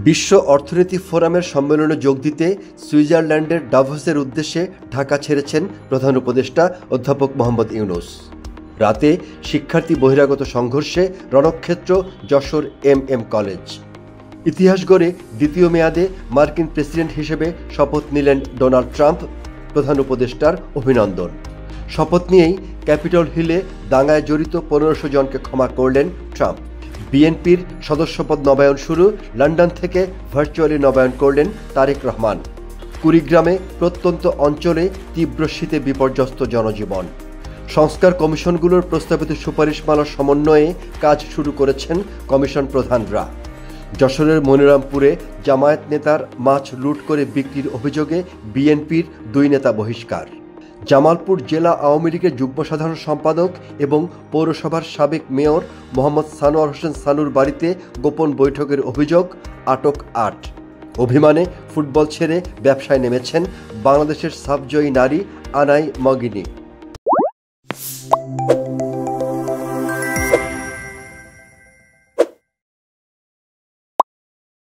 বিশ্ব অর্থনীতি ফোরামের সম্মেলনে যোগ দিতে সুইজারল্যান্ডের ডাভোসের উদ্দেশ্যে ঢাকা ছেড়েছেন প্রধান উপদেষ্টা অধ্যাপক মোহাম্মদ ইউনূস। রাতে শিক্ষার্থী বহিরাগত সংঘর্ষে রণক্ষেত্র যশোর এম কলেজ। ইতিহাস গড়ে দ্বিতীয় মেয়াদে মার্কিন প্রেসিডেন্ট হিসেবে শপথ নিলেন ডোনাল্ড ট্রাম্প। প্রধান উপদেষ্টার অভিনন্দন। শপথ নিয়েই ক্যাপিটল হিলে দাঙ্গায় জড়িত 1500 জনকে ক্ষমা করলেন ট্রাম্প। বিএনপির সদস্যপদ নবায়ন শুরু, লন্ডন থেকে ভার্চুয়ালি নবায়ন করলেন তারেক রহমান। কুড়িগ্রামে প্রত্যন্ত অঞ্চলে তীব্র শীতে বিপর্যস্ত জনজীবন। সংস্কার কমিশনগুলোর প্রস্তাবিত সুপারিশমালার সমন্বয়ে কাজ শুরু করেছেন কমিশন প্রধানরা। যশোরের মনিরামপুরে জামায়াত নেতার মাছ লুট করে বিক্রির অভিযোগে বিএনপির 2 নেতা বহিষ্কার। জামালপুর জেলা আওয়ামী লীগের যুগ্ম সাধারণ সম্পাদক এবং পৌরসভার সাবেক মেয়র মোহাম্মদ সানোয়ার হোসেন সানুর বাড়িতে গোপন বৈঠকের অভিযোগ, আটক 8। অভিমানে ফুটবল ছেড়ে ব্যবসায় নেমেছেন বাংলাদেশের সাবজয়ী নারী আনাই মগিনী।